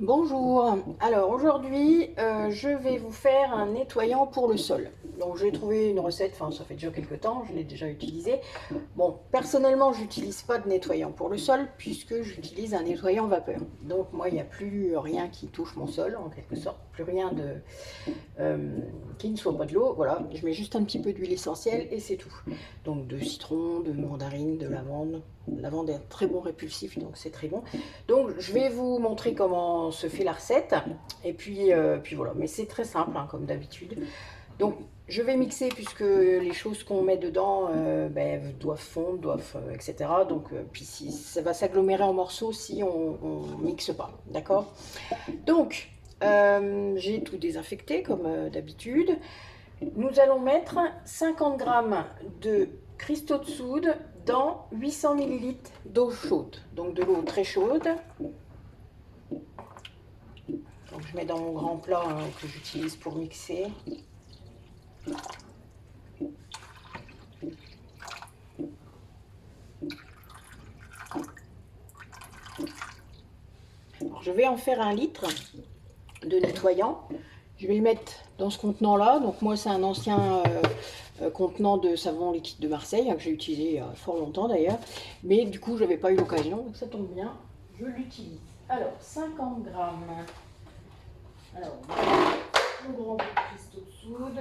Bonjour, alors aujourd'hui je vais vous faire un nettoyant pour le sol. Donc j'ai trouvé une recette, enfin ça fait déjà quelques temps, je l'ai déjà utilisée. Bon, personnellement j'utilise pas de nettoyant pour le sol puisque j'utilise un nettoyant vapeur. Donc moi il n'y a plus rien qui touche mon sol en quelque sorte, plus rien qui ne soit pas de l'eau. Voilà, je mets juste un petit peu d'huile essentielle et c'est tout. Donc de citron, de mandarine, de lavande. La lavande est un très bon répulsif donc c'est très bon. Donc je vais vous montrer comment se fait la recette et puis voilà, mais c'est très simple hein, comme d'habitude. Donc je vais mixer puisque les choses qu'on met dedans doivent fondre, etc. Donc puis si, ça va s'agglomérer en morceaux si on mixe pas, d'accord. Donc j'ai tout désinfecté comme d'habitude. Nous allons mettre 50 grammes de cristaux de soude dans 800 millilitres d'eau chaude, donc de l'eau très chaude. Donc je mets dans mon grand plat hein, que j'utilise pour mixer. Alors, je vais en faire 1 litre de nettoyant. Je vais le mettre dans ce contenant là. Donc moi c'est un ancien contenant de savon liquide de Marseille hein, que j'ai utilisé il y a fort longtemps d'ailleurs. Mais du coup je n'avais pas eu l'occasion, donc ça tombe bien, je l'utilise. Alors 50 grammes. Alors le grand bout de cristaux de soude.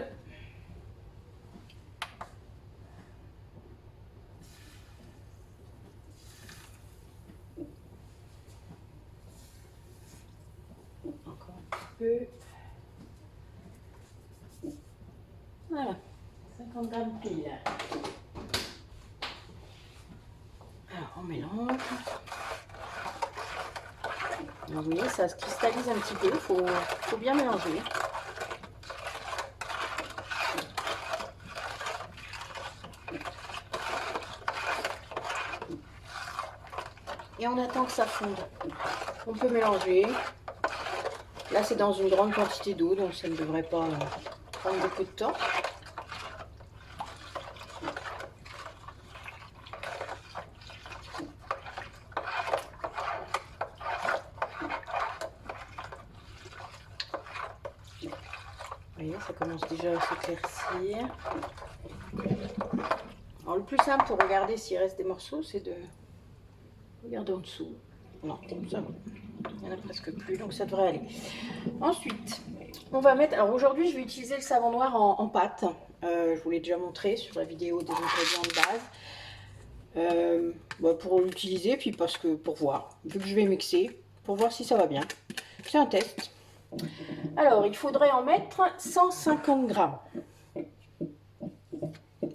Encore un petit peu. Voilà, 50 grammes pile. Alors on mélange. Alors, vous voyez, ça se cristallise un petit peu, il faut bien mélanger. Et on attend que ça fonde. On peut mélanger. Là, c'est dans une grande quantité d'eau, donc ça ne devrait pas prendre beaucoup de temps. Vous voyez, ça commence déjà à s'éclaircir. Alors, le plus simple pour regarder s'il reste des morceaux, c'est de regarder en dessous. Non, ça va. Il n'y en a presque plus, donc ça devrait aller. Ensuite, on va mettre... Alors aujourd'hui, je vais utiliser le savon noir en pâte. Je vous l'ai déjà montré sur la vidéo des ingrédients de base. Pour l'utiliser, puis parce que pour voir, vu que je vais mixer, pour voir si ça va bien. C'est un test. Alors, il faudrait en mettre 150 grammes.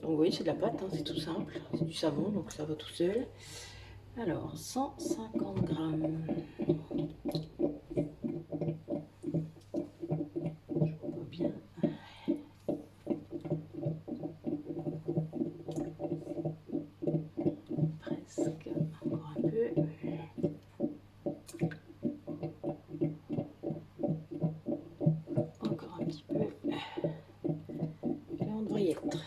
Donc oui, c'est de la pâte, hein, c'est tout simple. C'est du savon, donc ça va tout seul. Alors, 150 grammes. Je vois bien. Presque. Encore un peu. Encore un petit peu. Là, on devrait y être.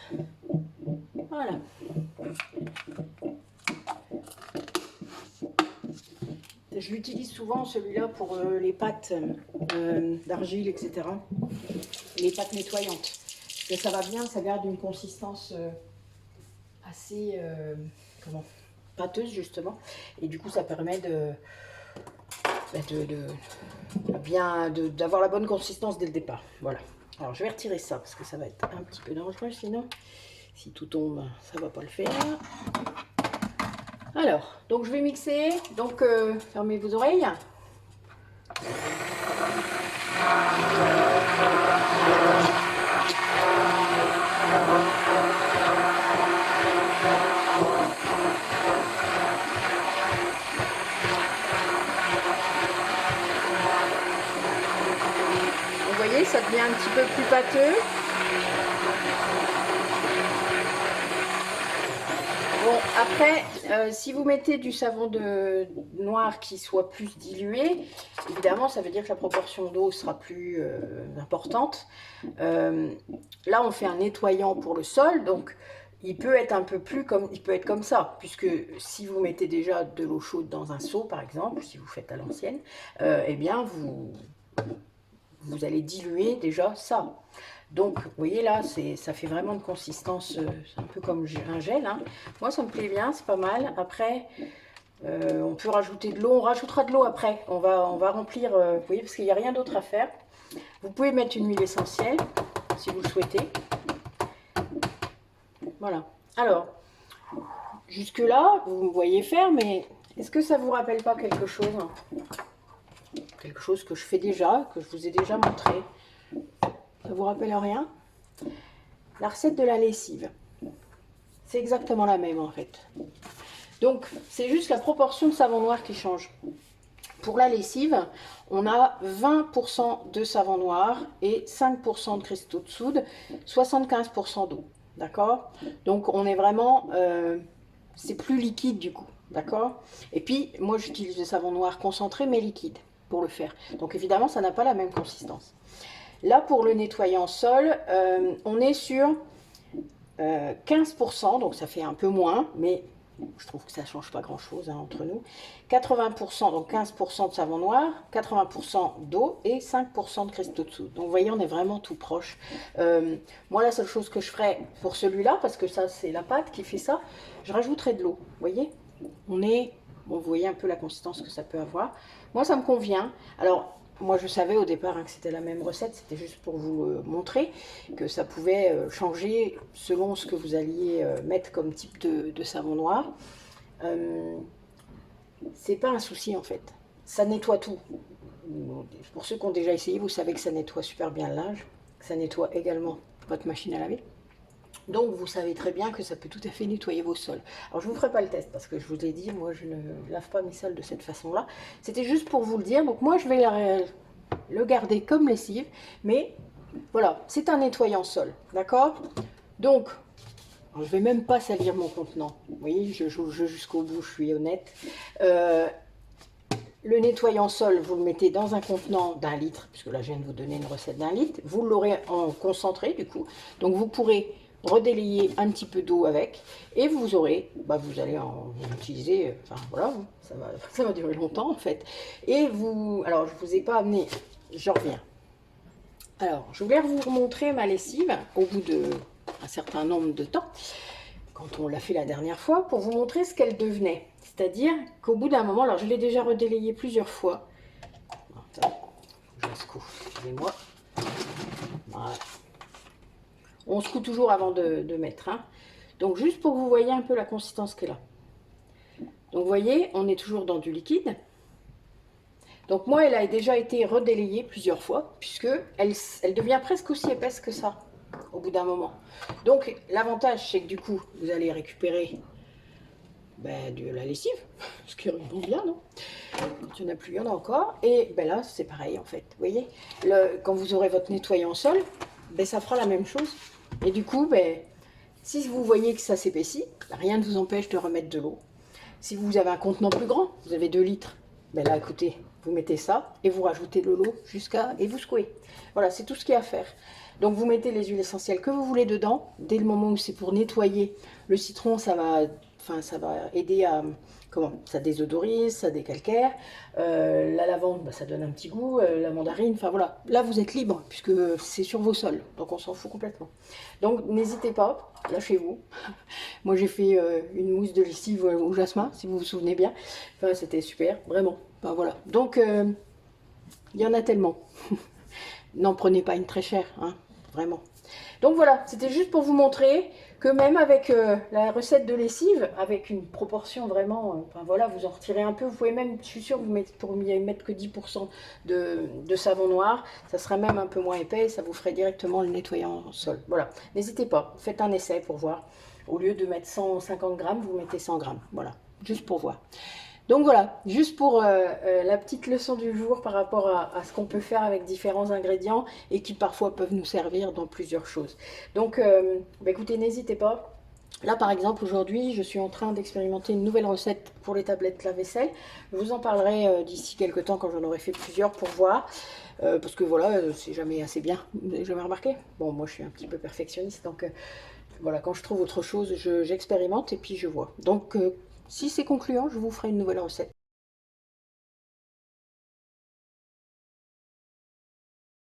Voilà. Je l'utilise souvent celui-là pour les pâtes d'argile, etc. Les pâtes nettoyantes. Et ça va bien, ça garde une consistance assez pâteuse justement. Et du coup ça permet d'avoir la bonne consistance dès le départ. Voilà. Alors je vais retirer ça parce que ça va être un petit peu dangereux sinon. Si tout tombe, ça va pas le faire. Alors, donc je vais mixer. Donc fermez vos oreilles. Vous voyez, ça devient un petit peu plus pâteux. Bon, après, si vous mettez du savon noir qui soit plus dilué, évidemment, ça veut dire que la proportion d'eau sera plus importante. Là, on fait un nettoyant pour le sol, donc il peut être un peu plus comme, il peut être comme ça, puisque si vous mettez déjà de l'eau chaude dans un seau, par exemple, si vous faites à l'ancienne, eh bien, vous allez diluer déjà ça. Donc, vous voyez là, ça fait vraiment une consistance, un peu comme un gel. Hein. Moi, ça me plaît bien, c'est pas mal. Après, on peut rajouter de l'eau. On rajoutera de l'eau après. On va remplir, vous voyez, parce qu'il n'y a rien d'autre à faire. Vous pouvez mettre une huile essentielle, si vous le souhaitez. Voilà. Alors, jusque-là, vous me voyez faire, mais est-ce que ça vous rappelle pas quelque chose? Quelque chose que je fais déjà, que je vous ai déjà montré. Ça vous rappelle rien? La recette de la lessive. C'est exactement la même en fait. Donc, c'est juste la proportion de savon noir qui change. Pour la lessive, on a 20% de savon noir et 5% de cristaux de soude, 75% d'eau. D'accord? Donc, on est vraiment... c'est plus liquide du coup. D'accord? Et puis, moi, j'utilise le savon noir concentré mais liquide pour le faire. Donc, évidemment, ça n'a pas la même consistance. Là, pour le nettoyant sol, on est sur 15%, donc ça fait un peu moins, mais je trouve que ça ne change pas grand-chose hein, entre nous. 80%, donc 15% de savon noir, 80% d'eau et 5% de cristaux de soude. Donc vous voyez, on est vraiment tout proche. Moi, la seule chose que je ferais pour celui-là, parce que ça, c'est la pâte qui fait ça, je rajouterais de l'eau. Vous voyez, on est... Bon, vous voyez un peu la consistance que ça peut avoir. Moi, ça me convient. Alors, moi, je savais au départ hein, que c'était la même recette. C'était juste pour vous montrer que ça pouvait changer selon ce que vous alliez mettre comme type de savon noir. C'est pas un souci, en fait. Ça nettoie tout. Pour ceux qui ont déjà essayé, vous savez que ça nettoie super bien le linge. Ça nettoie également votre machine à laver. Donc, vous savez très bien que ça peut tout à fait nettoyer vos sols. Alors, je ne vous ferai pas le test parce que je vous ai dit, moi, je ne lave pas mes sols de cette façon-là. C'était juste pour vous le dire. Donc, moi, je vais le garder comme lessive. Mais, voilà, c'est un nettoyant sol. D'accord? Donc, je ne vais même pas salir mon contenant. Vous voyez, je joue le jeu jusqu'au bout, je suis honnête. Le nettoyant sol, vous le mettez dans un contenant d'1 litre, puisque là, je viens de vous donner une recette d'1 litre. Vous l'aurez en concentré, du coup. Donc, vous pourrez redélayer un petit peu d'eau avec et vous aurez, vous allez en utiliser, enfin voilà, ça va durer longtemps en fait. Et vous, alors je vous ai pas amené, j'en reviens. Alors je voulais vous montrer ma lessive au bout d'un certain nombre de temps, quand on l'a fait la dernière fois, pour vous montrer ce qu'elle devenait. C'est-à-dire qu'au bout d'un moment, alors je l'ai déjà redélayé plusieurs fois. Attends, je la secoue, excusez-moi. Voilà. On secoue toujours avant de mettre. Hein. Donc, juste pour que vous voyez un peu la consistance qu'elle a. Donc, vous voyez, on est toujours dans du liquide. Donc, moi, elle a déjà été redélayée plusieurs fois, puisque elle devient presque aussi épaisse que ça, au bout d'un moment. Donc, l'avantage, c'est que du coup, vous allez récupérer de la lessive, ce qui est bien, non? Quand il n'y en a plus, il y en a encore. Et là, c'est pareil, en fait. Vous voyez, quand vous aurez votre nettoyant sol, ça fera la même chose. Et du coup, si vous voyez que ça s'épaissit, rien ne vous empêche de remettre de l'eau. Si vous avez un contenant plus grand, vous avez 2 litres, là, écoutez, vous mettez ça et vous rajoutez de l'eau et vous secouez. Voilà, c'est tout ce qu'il y a à faire. Donc, vous mettez les huiles essentielles que vous voulez dedans. Dès le moment où c'est pour nettoyer, le citron, ça va aider à... ça désodorise, ça décalcaire. La lavande, ça donne un petit goût. La mandarine, enfin voilà. Là, vous êtes libre puisque c'est sur vos sols. Donc, on s'en fout complètement. Donc, n'hésitez pas, lâchez-vous. Moi, j'ai fait une mousse de lessive au jasmin, si vous vous souvenez bien. Enfin, c'était super, vraiment. Enfin, voilà. Donc, il y en a tellement. N'en prenez pas une très chère, hein, vraiment. Donc voilà, c'était juste pour vous montrer que même avec la recette de lessive, avec une proportion vraiment, enfin voilà, vous en retirez un peu, vous pouvez même, je suis sûre, vous pourriez mettre que 10% de savon noir, ça serait même un peu moins épais, et ça vous ferait directement le nettoyant sol. Voilà, n'hésitez pas, faites un essai pour voir. Au lieu de mettre 150 grammes, vous mettez 100 grammes, voilà, juste pour voir. Donc voilà, juste pour la petite leçon du jour par rapport à ce qu'on peut faire avec différents ingrédients et qui parfois peuvent nous servir dans plusieurs choses. Donc écoutez, n'hésitez pas. Là par exemple aujourd'hui, je suis en train d'expérimenter une nouvelle recette pour les tablettes lave-vaisselle. Je vous en parlerai d'ici quelques temps quand j'en aurai fait plusieurs pour voir. Parce que voilà, c'est jamais assez bien, vous n'avez jamais remarqué? Bon, moi je suis un petit peu perfectionniste, donc voilà, quand je trouve autre chose, j'expérimente et puis je vois. Donc, si c'est concluant, je vous ferai une nouvelle recette.